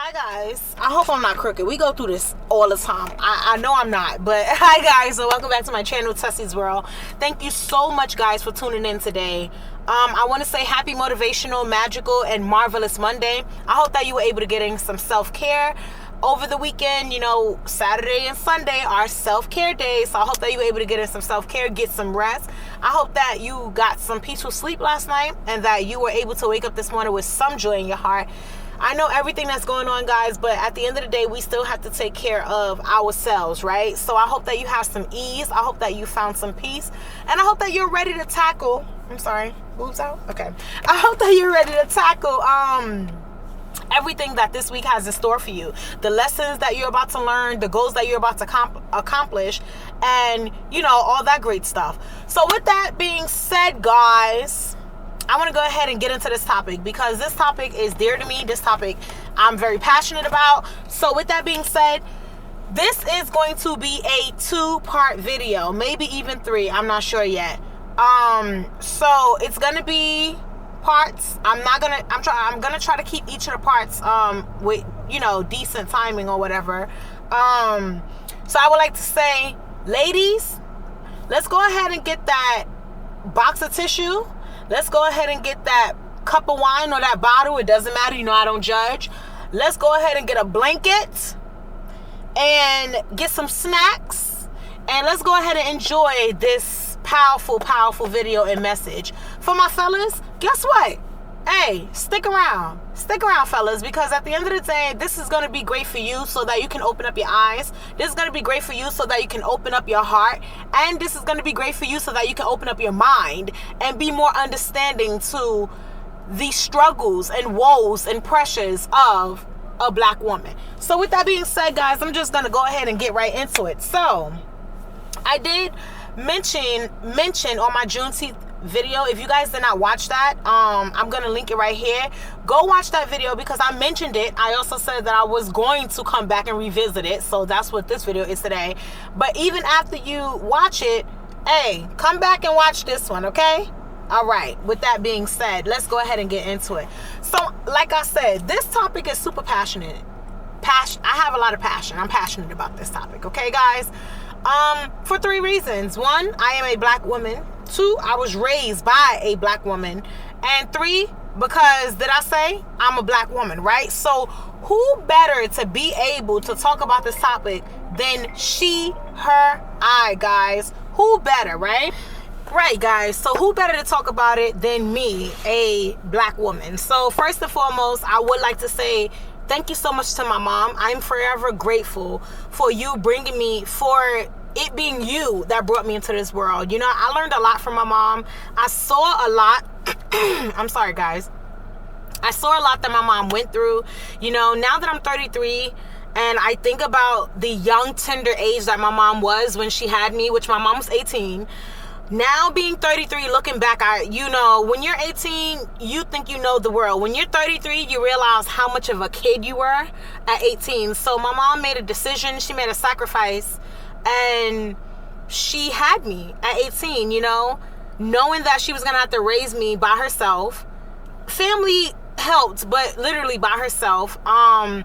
Hi guys, I hope I'm not crooked. We go through this all the time. I know I'm not, but hi guys, so welcome back to my channel, Tussie's World. Thank you so much guys for tuning in today. I want to say happy motivational, magical, and marvelous Monday. I hope that you were able to get in some self-care over the weekend. You know, Saturday and Sunday are self-care days, so I hope that you were able to get in some self-care, get some rest. I hope that you got some peaceful sleep last night and that you were able to wake up this morning with some joy in your heart. I know everything that's going on, guys, but at the end of the day, we still have to take care of ourselves, right? So I hope that you have some ease. I hope that you found some peace. And I hope that you're ready to tackle... I'm sorry. Boobs out? Okay. I hope that you're ready to tackle everything that this week has in store for you. The lessons that you're about to learn, the goals that you're about to accomplish, and, you know, all that great stuff. So with that being said, guys, I want to go ahead and get into this topic because this topic is dear to me. This topic I'm very passionate about. So with that being said, this is going to be a 2-part video, maybe even 3. I'm not sure yet. So it's going to be parts. I'm going to try to keep each of the parts with, you know, decent timing or whatever. So I would like to say, ladies, let's go ahead and get that box of tissue. Let's go ahead and get that cup of wine or that bottle. It doesn't matter. You know, I don't judge. Let's go ahead and get a blanket and get some snacks. And let's go ahead and enjoy this powerful, powerful video and message. For my fellas, guess what? Hey, stick around. Stick around, fellas, because at the end of the day, this is going to be great for you so that you can open up your eyes. This is going to be great for you so that you can open up your heart. And this is going to be great for you so that you can open up your mind and be more understanding to the struggles and woes and pressures of a black woman. So with that being said, guys, I'm just going to go ahead and get right into it. So I did mention on my Juneteenth video. If you guys did not watch that, I'm gonna link it right here. Go watch that video because I mentioned it. I also said that I was going to come back and revisit it, so that's what this video is today. But even after you watch it, hey, come back and watch this one, okay? All right, with that being said, let's go ahead and get into it. So like I said, this topic is super passionate. I have a lot of passion. I'm passionate about this topic, okay, guys? For 3 reasons. 1, I am a black woman. 2, I was raised by a black woman. And 3, because, did I say, I'm a black woman, right? So who better to be able to talk about this topic than she, her, I, guys? Who better, right? Right, guys. So who better to talk about it than me, a black woman? So first and foremost, I would like to say thank you so much to my mom. I'm forever grateful for you bringing me, for it being you that brought me into this world. You know, I learned a lot from my mom. I saw a lot. I'm sorry, guys. I saw a lot that my mom went through. You know, now that I'm 33 and I think about the young, tender age that my mom was when she had me, which my mom was 18. Now being 33, looking back, you know, when you're 18, you think you know the world. When you're 33, you realize how much of a kid you were at 18. So my mom made a decision. She made a sacrifice. And she had me at 18, you know, knowing that she was going to have to raise me by herself. Family helped, but literally by herself. Knowing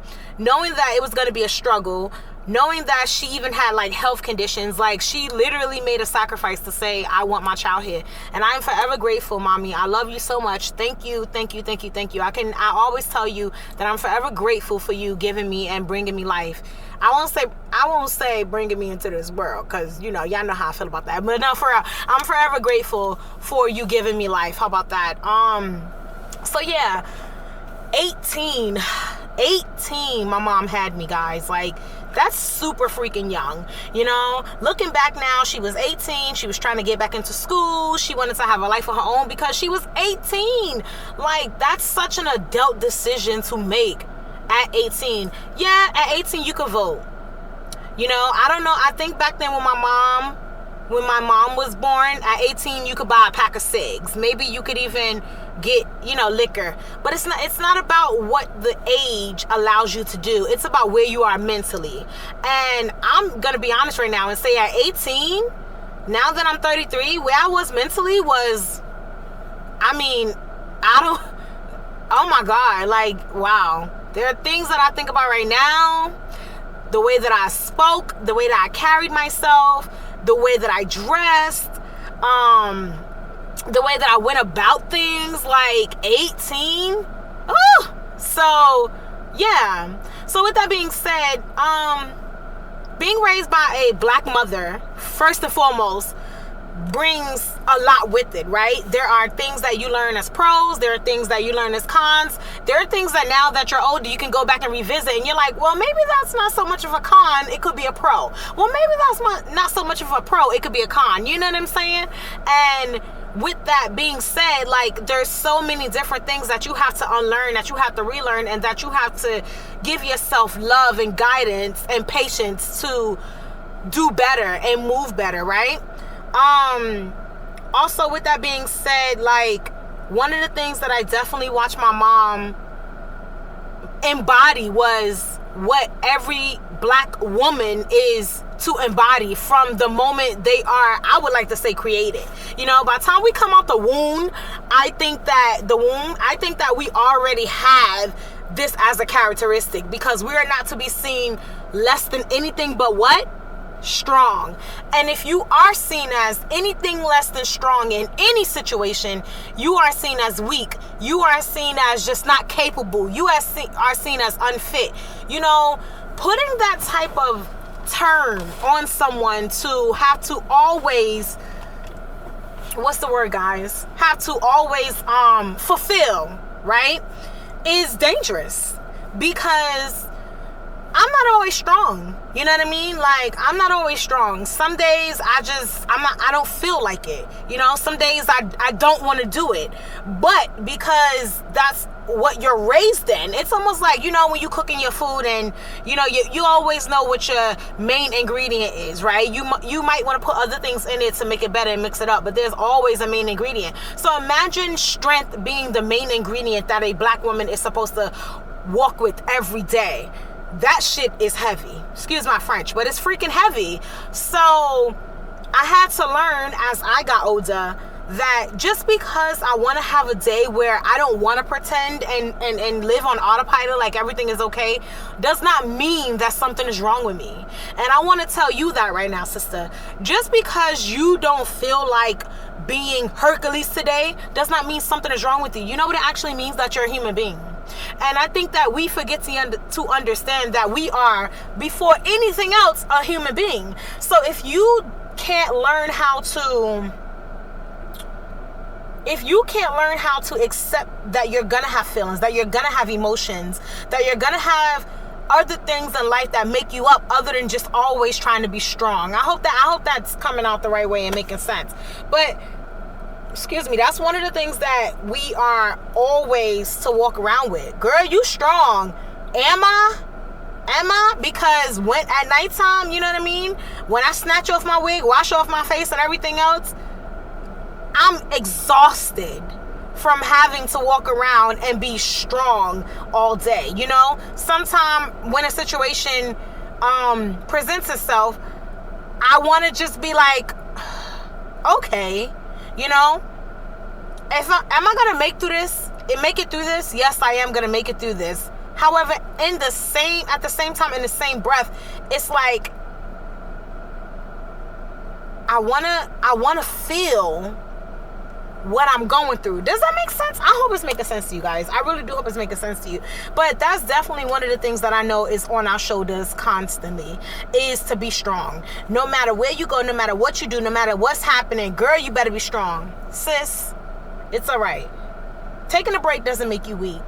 that it was going to be a struggle. Knowing that she even had like health conditions, like she literally made a sacrifice to say, I want my child here. And I'm forever grateful, mommy. I love you so much. Thank you, thank you, thank you, thank you. I always tell you that I'm forever grateful for you giving me and bringing me life. I won't say bringing me into this world, because, you know, y'all know how I feel about that. But no, for real, I'm forever grateful for you giving me life. How about that? So yeah, 18, my mom had me, guys. Like, that's super freaking young, you know. Looking back now, she was 18. She was trying to get back into school. She wanted to have a life of her own because she was 18. Like, that's such an adult decision to make at 18. Yeah, at 18 you could vote. You know, I don't know. I think back then when my mom was born, at 18 you could buy a pack of cigs. Maybe you could even get, you know, liquor. But it's not about what the age allows you to do. It's about where you are mentally. And I'm gonna be honest right now and say at 18, now that I'm 33, where I was mentally was, I mean, I don't oh my God, like, wow. There are things that I think about right now, the way that I spoke, the way that I carried myself, the way that I dressed, the way that I went about things, like 18. So yeah. So with that being said, being raised by a black mother, first and foremost, brings a lot with it, right? There are things that you learn as pros, there are things that you learn as cons, there are things that now that you're older you can go back and revisit and you're like, well, maybe that's not so much of a con, it could be a pro. Well, maybe that's not so much of a pro, it could be a con. You know what I'm saying? And with that being said, like, there's so many different things that you have to unlearn, that you have to relearn, and that you have to give yourself love and guidance and patience to do better and move better, right? Also, with that being said, like, one of the things that I definitely watched my mom embody was what every black woman is to embody from the moment they are, I would like to say, created. You know, by the time we come out the womb, I think that we already have this as a characteristic, because we are not to be seen less than anything but what? Strong. And if you are seen as anything less than strong in any situation, you are seen as weak. You are seen as just not capable. You are seen as unfit. You know, putting that type of term on someone to have to always, what's the word, guys? Have to always fulfill, right? Is dangerous, because I'm not always strong. You know what I mean? Like, I'm not always strong. Some days I don't feel like it. You know, some days I don't want to do it. But because that's what you're raised in, it's almost like, you know, when you cooking your food and, you know, you always know what your main ingredient is, right? You might want to put other things in it to make it better and mix it up, but there's always a main ingredient. So imagine strength being the main ingredient that a black woman is supposed to walk with every day. That shit is heavy. Excuse my French, but it's freaking heavy. So I had to learn as I got older that just because I want to have a day where I don't want to pretend and live on autopilot like everything is okay, does not mean that something is wrong with me. And I want to tell you that right now, sister. Just because you don't feel like being Hercules today does not mean something is wrong with you. You know what it actually means? That you're a human being. And I think that we forget to understand that we are, before anything else, a human being. So if you can't learn how to accept that you're gonna have feelings, that you're gonna have emotions, that you're gonna have other things in life that make you up other than just always trying to be strong. I hope that's coming out the right way and making sense. But excuse me, that's one of the things that we are always to walk around with. Girl, you strong. Am I? Because when at nighttime, you know what I mean? When I snatch off my wig, wash off my face and everything else, I'm exhausted from having to walk around and be strong all day. You know, sometimes when a situation presents itself, I want to just be like, okay, you know, am I gonna make it through this? Yes, I am gonna make it through this. However, at the same time, in the same breath, it's like I wanna feel what I'm going through. Does that make sense? I hope it's making sense to you guys. I really do hope it's making sense to you. But that's definitely one of the things that I know is on our shoulders constantly, is to be strong. No matter where you go, no matter what you do, no matter what's happening, girl, you better be strong. Sis, it's all right. Taking a break doesn't make you weak.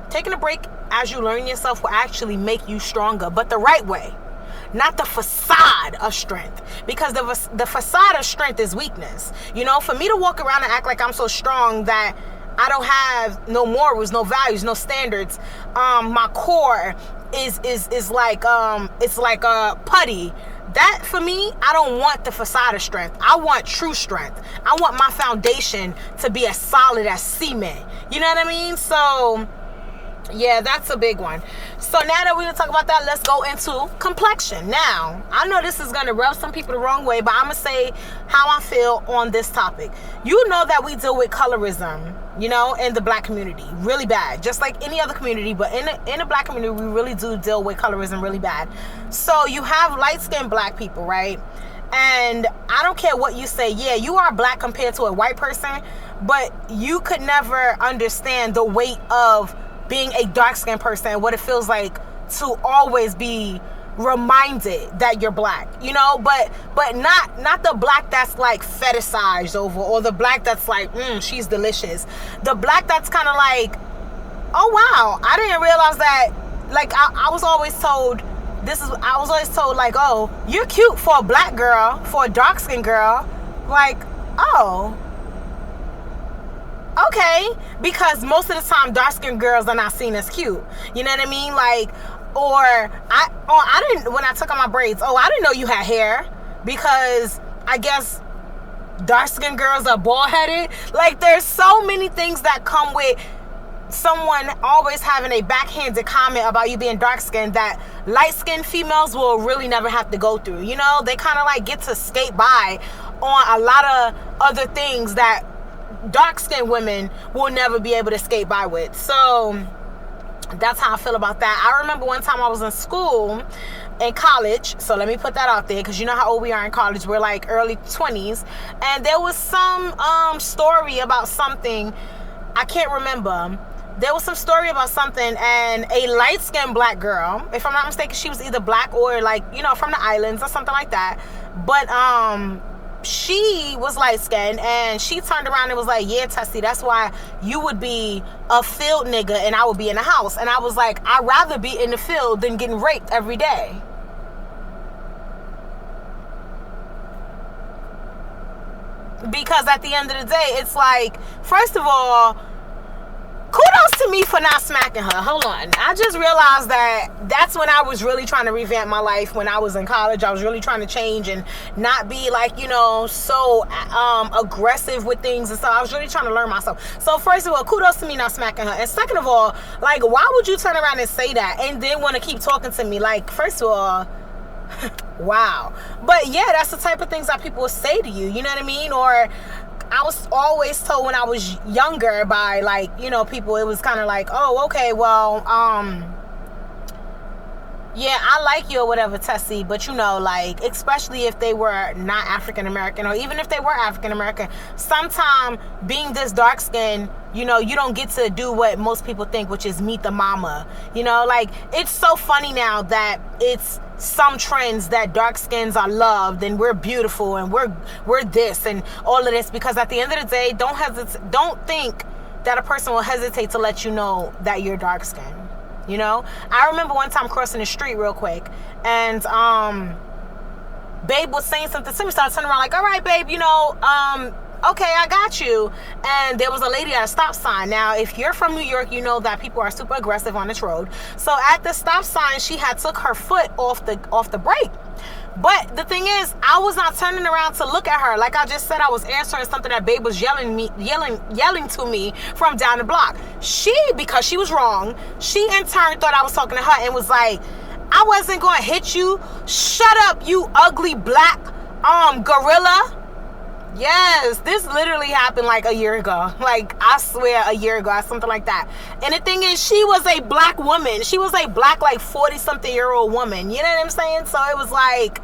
Taking a break as you learn yourself will actually make you stronger, but the right way. Not the facade of strength, because the facade of strength is weakness. You know, for me to walk around and act like I'm so strong that I don't have no morals, no values, no standards, my core is like it's like a putty. That, for me, I don't want the facade of strength. I want true strength. I want my foundation to be as solid as cement. You know what I mean? So yeah, that's a big one. So now that we're going to talk about that, let's go into complexion. Now, I know this is going to rub some people the wrong way, but I'm going to say how I feel on this topic. You know that we deal with colorism, you know, in the black community, really bad, just like any other community, but in the black community, we really do deal with colorism really bad. So you have light-skinned black people, right? And I don't care what you say, yeah, you are black compared to a white person, but you could never understand the weight of being a dark-skinned person and what it feels like to always be reminded that you're black, you know, but not the black that's like fetishized over, or the black that's like, she's delicious. The black that's kind of like, oh wow, I didn't realize that. Like I was always told like, oh, you're cute for a black girl, for a dark skinned girl. Like, oh, okay, because most of the time dark skinned girls are not seen as cute. You know what I mean? Like, or I didn't, when I took out my braids, I didn't know you had hair, because I guess dark skinned girls are bald headed. Like, there's so many things that come with someone always having a backhanded comment about you being dark skinned that light skinned females will really never have to go through. You know, they kind of like get to skate by on a lot of other things that dark skinned women will never be able to skate by with. So that's how I feel about that. I remember one time I was in school, in college, so let me put that out there, because you know how old we are in college. We're like early 20s, and there was some story about something, I can't remember. There was some story about something, and a light-skinned black girl, if I'm not mistaken, she was either black or like, you know, from the islands or something like that, but she was light-skinned, and she turned around and was like, yeah, Tessie, that's why you would be a field nigga and I would be in the house. And I was like, I'd rather be in the field than getting raped every day. Because at the end of the day, it's like, first of all, kudos to me for not smacking her. Hold on. I just realized that that's when I was really trying to revamp my life. When I was in college, I was really trying to change and not be like, you know, so aggressive with things and stuff. I was really trying to learn myself. So first of all, kudos to me not smacking her. And second of all, like, why would you turn around and say that and then want to keep talking to me? Like, first of all, wow. But yeah, that's the type of things that people will say to you. You know what I mean? Or I was always told when I was younger by, like, you know, people, it was kind of like, oh, okay, well, yeah, I like you or whatever, Tessie, but you know, like, especially if they were not African American, or even if they were African American, sometimes being this dark skinned, you know, you don't get to do what most people think, which is meet the mama. You know, like, it's so funny now that it's some trends that dark skins are loved and we're beautiful and we're this and all of this, because at the end of the day, don't think that a person will hesitate to let you know that you're dark skinned. You know, I remember one time crossing the street real quick, and babe was saying something to me, so I turned around like, all right, babe, you know, okay, I got you. And there was a lady at a stop sign. Now, if you're from New York, you know that people are super aggressive on this road. So at the stop sign, she had took her foot off the brake. But the thing is, I was not turning around to look at her. Like I just said, I was answering something that babe was yelling to me from down the block. Because she was wrong, she in turn thought I was talking to her and was like, I wasn't going to hit you. Shut up, you ugly black gorilla. Yes, this literally happened like a year ago. Like, I swear, a year ago or something like that. And the thing is, she was a black woman. She was a black, like, 40-something-year-old woman. You know what I'm saying? So it was like,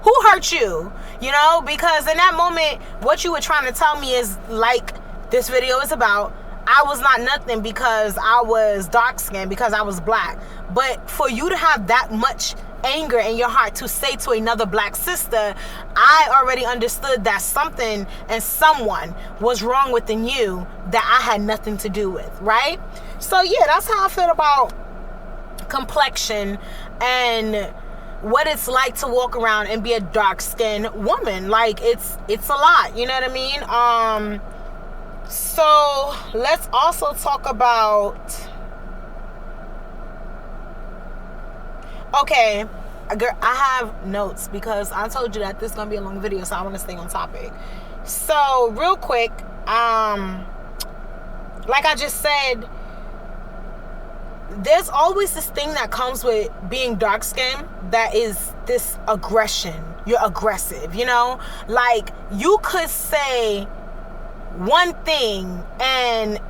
who hurt you? You know? Because in that moment, what you were trying to tell me is, like this video is about, I was not nothing because I was dark-skinned, because I was black. But for you to have that much anger in your heart to say to another black sister, I already understood that something and someone was wrong within you that I had nothing to do with, right? So yeah, that's how I feel about complexion and what it's like to walk around and be a dark-skinned woman. Like, it's a lot, you know what I mean? So let's also talk about, okay, I have notes because I told you that this is gonna be a long video, so I want to stay on topic. So real quick, like I just said, there's always this thing that comes with being dark skinned, that is this aggression. You're aggressive, you know? Like, you could say one thing and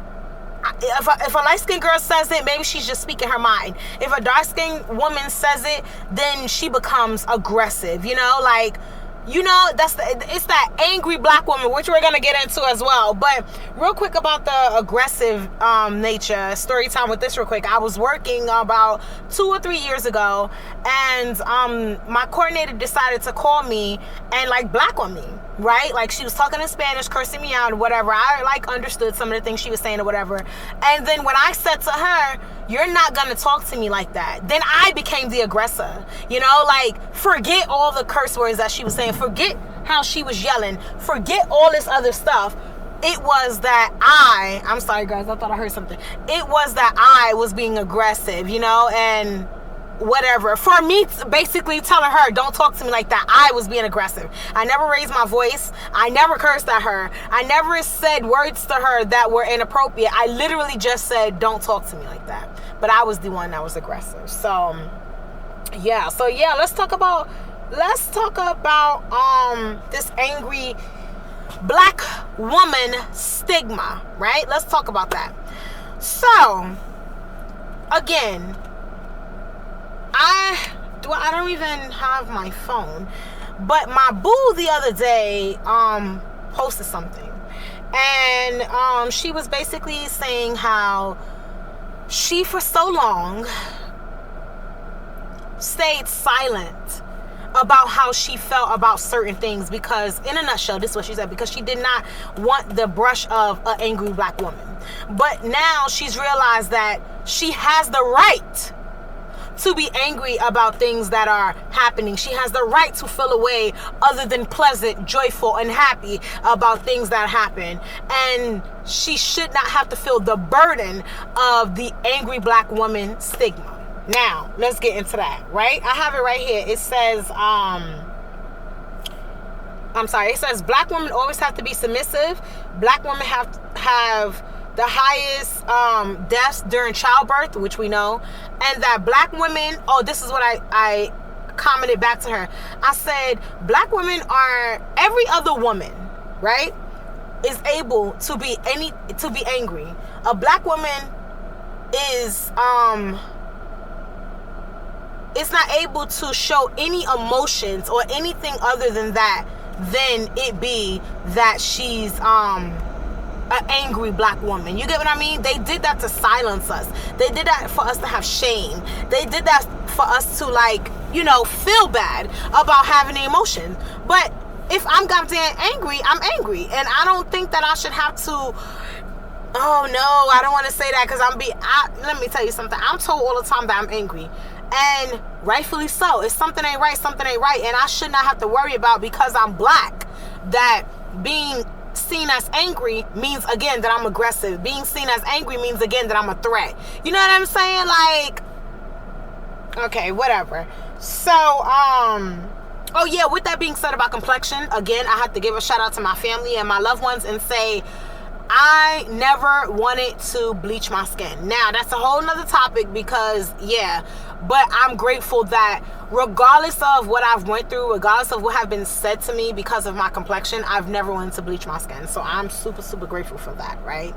if a light-skinned girl says it, maybe she's just speaking her mind. If a dark-skinned woman says it, then she becomes aggressive, you know, like, you know, it's that angry black woman, which we're gonna get into as well. But real quick about the aggressive nature, story time with this real quick. I was working about 2 or 3 years ago, and my coordinator decided to call me and like black on me, right? Like, she was talking in Spanish, cursing me out or whatever. I like understood some of the things she was saying or whatever. And then when I said to her, "You're not gonna talk to me like that," then I became the aggressor. You know, like, forget all the curse words that she was saying, forget how she was yelling, forget all this other stuff. It was that I'm sorry guys, I thought I heard something. It was that I was being aggressive, you know, and whatever. For me, basically telling her, "Don't talk to me like that," I was being aggressive. I never raised my voice. I never cursed at her. I never said words to her that were inappropriate. I literally just said, "Don't talk to me like that." But I was the one that was aggressive. So yeah, let's talk about this angry black woman stigma, right? Let's talk about that. So again, I don't even have my phone, but my boo the other day posted something, and she was basically saying how she for so long stayed silent about how she felt about certain things, because in a nutshell, this is what she said, because she did not want the brush of an angry black woman. But now she's realized that she has the right to be angry about things that are happening. She has the right to feel a way other than pleasant, joyful, and happy about things that happen. And she should not have to feel the burden of the angry black woman stigma. Now, let's get into that, right? I have it right here. It says, it says black women always have to be submissive. Black women have the highest deaths during childbirth, which we know, and that black women, this is what I commented back to her. I said, black women are, every other woman, right, is able to be angry. A black woman is not able to show any emotions or anything other than that, than it be that she's an angry black woman. You get what I mean? They did that to silence us. They did that for us to have shame. They did that for us to, like, you know, feel bad about having the emotion. But if I'm goddamn angry, I'm angry, and I don't think that I should have to. Oh no, I don't want to say that, because let me tell you something. I'm told all the time that I'm angry, and rightfully so. If something ain't right, something ain't right, and I should not have to worry about, because I'm black, that being seen as angry means again that I'm aggressive. Being seen as angry means again that I'm a threat. You know what I'm saying? Like, okay, whatever. So, oh yeah, with that being said about complexion, again, I have to give a shout out to my family and my loved ones and say, I never wanted to bleach my skin. Now, that's a whole nother topic, because, yeah, but I'm grateful that regardless of what I've went through, regardless of what have been said to me because of my complexion, I've never wanted to bleach my skin. So I'm super, super grateful for that, right?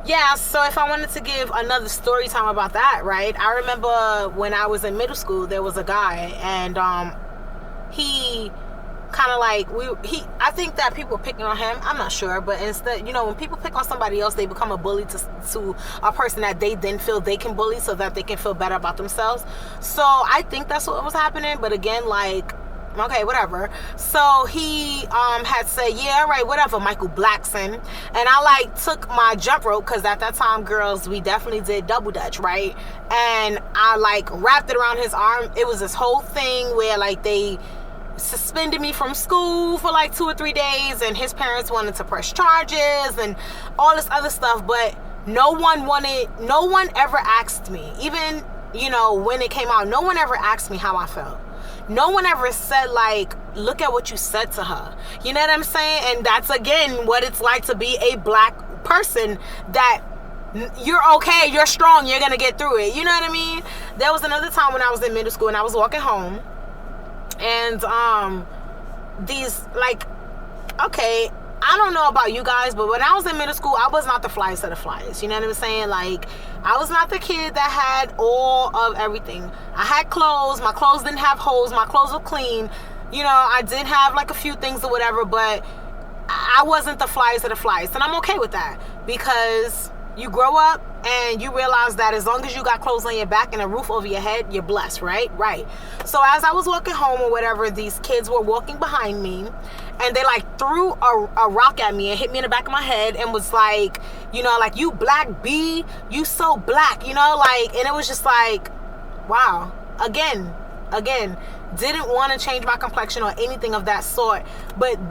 Yeah, so if I wanted to give another story time about that, right? I remember when I was in middle school, there was a guy, and he kind of like, I think that people were picking on him. I'm not sure, but instead, you know, when people pick on somebody else, they become a bully to a person that they then feel they can bully, so that they can feel better about themselves. So I think that's what was happening. But again, like, okay, whatever. So he had said, yeah, all right, whatever, Michael Blackson. And I like took my jump rope, because at that time, girls, we definitely did double dutch, right? And I like wrapped it around his arm. It was this whole thing where like they suspended me from school for like 2 or 3 days, and his parents wanted to press charges and all this other stuff. But no one ever asked me, even, you know, when it came out, no one ever asked me how I felt. No one ever said, like, look at what you said to her. You know what I'm saying? And that's, again, what it's like to be a black person, that you're okay, you're strong, you're gonna get through it. You know what I mean? There was another time when I was in middle school and I was walking home, and these, like, okay, I don't know about you guys, but when I was in middle school, I was not the flyest of the flyest. You know what I'm saying? Like, I was not the kid that had all of everything. I had clothes. My clothes didn't have holes. My clothes were clean. You know, I did have like a few things or whatever, but I wasn't the flyest of the flyest. And I'm okay with that, because you grow up and you realize that as long as you got clothes on your back and a roof over your head, you're blessed, right? Right. So as I was walking home or whatever, these kids were walking behind me, and they like threw a rock at me and hit me in the back of my head and was like, you know, like, you black bee, you so black, you know, like, and it was just like, wow. Again, didn't want to change my complexion or anything of that sort,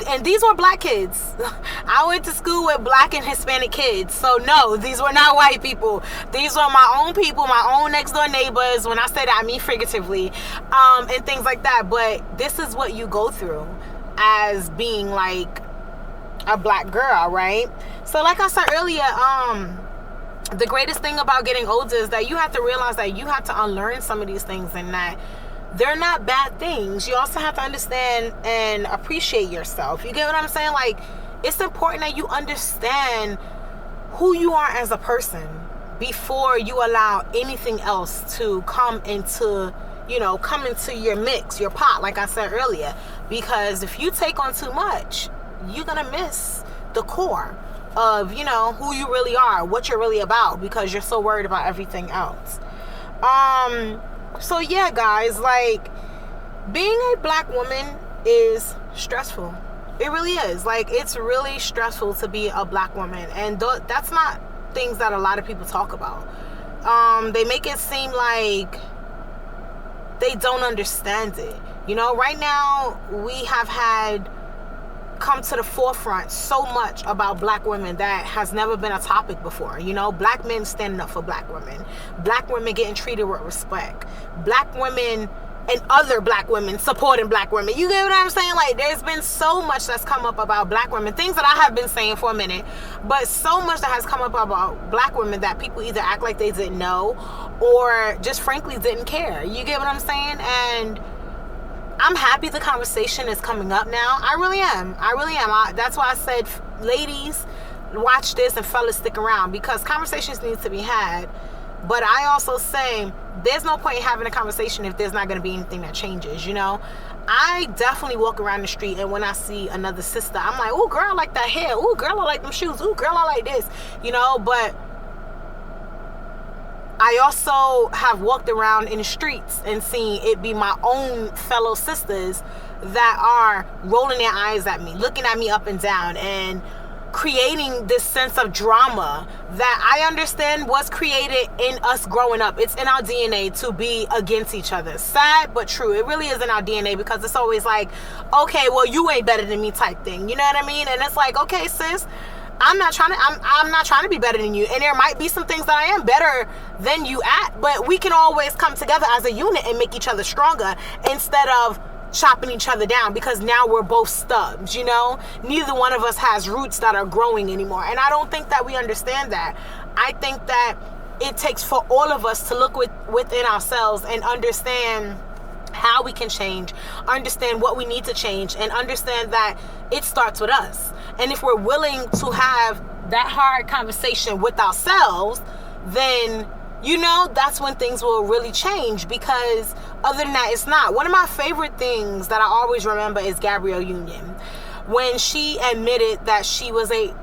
and these were black kids. I went to school with black and Hispanic kids, so no, these were not white people. These were my own people, my own next door neighbors. When I say that, I mean figuratively, and things like that. But this is what you go through as being like a black girl, right? So like I said earlier, the greatest thing about getting older is that you have to realize that you have to unlearn some of these things, and that they're not bad things. You also have to understand and appreciate yourself. You get what I'm saying? Like, it's important that you understand who you are as a person before you allow anything else to come into your mix, your pot, like I said earlier. Because if you take on too much, you're gonna miss the core of, you know, who you really are, what you're really about, because you're so worried about everything else. So yeah, guys, like, being a black woman is stressful. It really is. Like, it's really stressful to be a black woman, and that's not things that a lot of people talk about. They make it seem like they don't understand it. You know, right now we have had come to the forefront so much about black women that has never been a topic before. You know, black men standing up for black women, black women getting treated with respect, black women and other black women supporting black women. You get what I'm saying? Like, there's been so much that's come up about black women, things that I have been saying for a minute, but so much that has come up about black women that people either act like they didn't know or just frankly didn't care. You get what I'm saying? And I'm happy the conversation is coming up now. I really am. That's why I said, ladies, watch this, and fellas, stick around, because conversations need to be had. But I also say there's no point in having a conversation if there's not going to be anything that changes, you know? I definitely walk around the street, and when I see another sister, I'm like, oh, girl, I like that hair. Oh, girl, I like them shoes. Oh, girl, I like this, you know? But I also have walked around in the streets and seen it be my own fellow sisters that are rolling their eyes at me, looking at me up and down, and creating this sense of drama that I understand was created in us growing up. It's in our DNA to be against each other. Sad but true. It really is in our DNA, because it's always like, okay, well, you ain't better than me type thing. You know what I mean? And it's like, okay, sis, I'm not trying to be better than you, and there might be some things that I am better than you at, but we can always come together as a unit and make each other stronger, instead of chopping each other down, because now we're both stubs, you know? Neither one of us has roots that are growing anymore, and I don't think that we understand that. I think that it takes for all of us to look within ourselves and understand how we can change, understand what we need to change, and understand that it starts with us. And if we're willing to have that hard conversation with ourselves, then, you know, that's when things will really change, because other than that, it's not. One of my favorite things that I always remember is Gabrielle Union, when she admitted that she was a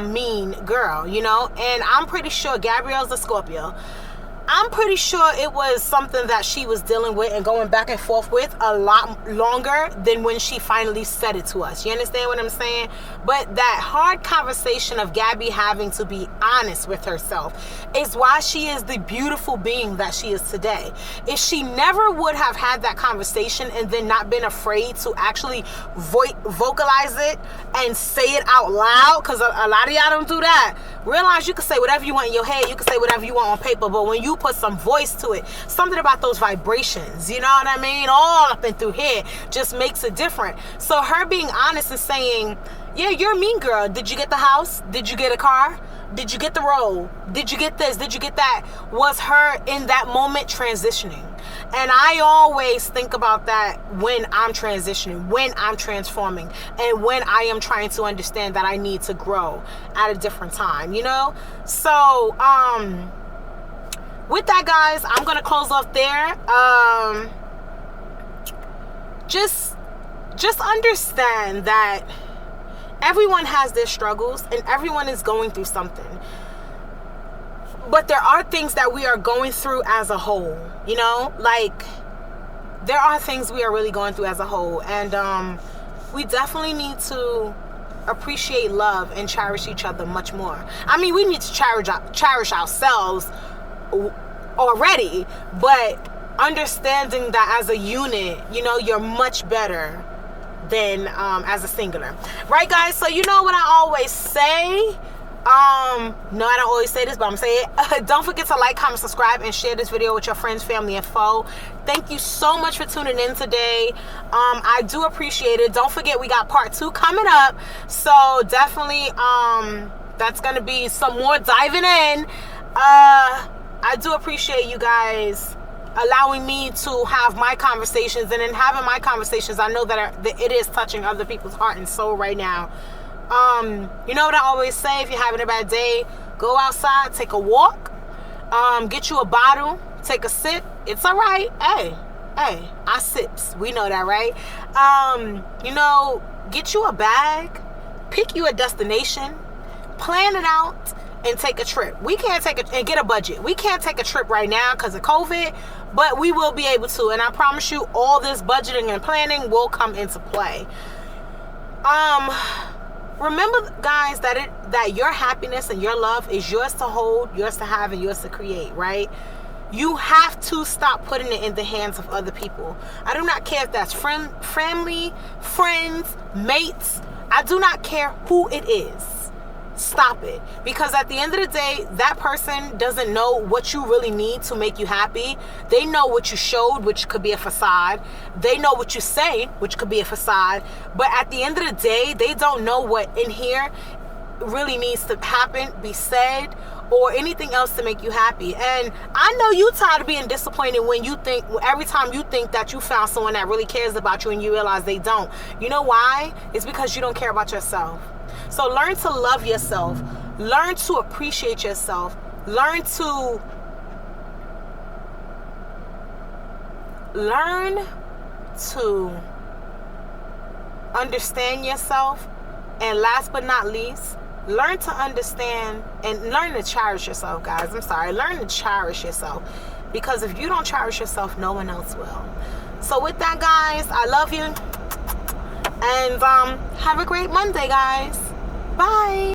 mean girl, you know? And I'm pretty sure Gabrielle's a Scorpio. I'm pretty sure it was something that she was dealing with and going back and forth with a lot longer than when she finally said it to us. You understand what I'm saying? But that hard conversation of Gabby having to be honest with herself is why she is the beautiful being that she is today. If she never would have had that conversation and then not been afraid to actually vocalize it and say it out loud, because a lot of y'all don't do that. Realize you can say whatever you want in your head, you can say whatever you want on paper, but when you put some voice to it, something about those vibrations, you know what I mean, all up and through here, just makes it different. So her being honest and saying, Yeah, you're a mean girl. Did you get the house? Did you get a car? Did you get the role? Did you get this? Did you get that? Was her in that moment transitioning? And I always think about that when I'm transitioning, when I'm transforming, and when I am trying to understand that I need to grow at a different time, you know? So, with that, guys, I'm going to close off there. Just understand that everyone has their struggles and everyone is going through something. But there are things that we are going through as a whole, you know? Like, there are things we are really going through as a whole. And we definitely need to appreciate love and cherish each other much more. I mean, we need to cherish ourselves already, but understanding that as a unit, you know, you're much better than as a singular. Right, guys? So you know what I always say? No, I don't always say this, but I'm saying it. Don't forget to like, comment, subscribe, and share this video with your friends, family, and foe. Thank you so much for tuning in today. I do appreciate it. Don't forget, we got part 2 coming up. So definitely, that's going to be some more diving in. I do appreciate you guys allowing me to have my conversations, and in having my conversations, I know that it is touching other people's heart and soul right now. You know what I always say? If you're having a bad day, go outside, take a walk, get you a bottle, take a sip. It's all right. Hey, I sips. We know that, right? You know, get you a bag, pick you a destination, plan it out, and take a trip. We can't and get a budget. We can't take a trip right now because of COVID, but we will be able to. And I promise you, all this budgeting and planning will come into play. Remember, guys, that your happiness and your love is yours to hold, yours to have, and yours to create, right? You have to stop putting it in the hands of other people. I do not care if that's family, friends, mates. I do not care who it is. Stop it. Because at the end of the day, that person doesn't know what you really need to make you happy. They know what you showed, which could be a facade. They know what you say, which could be a facade. But at the end of the day, they don't know what in here really needs to happen, be said, or anything else to make you happy. And I know you tired of being disappointed when you think, every time you think that you found someone that really cares about you and you realize they don't. You know why? It's because you don't care about yourself. So learn to love yourself. Learn to appreciate yourself. Learn to understand yourself. And last but not least, learn to understand and learn to cherish yourself, guys. I'm sorry. Learn to cherish yourself. Because if you don't cherish yourself, no one else will. So with that, guys, I love you. And have a great Monday, guys. Bye.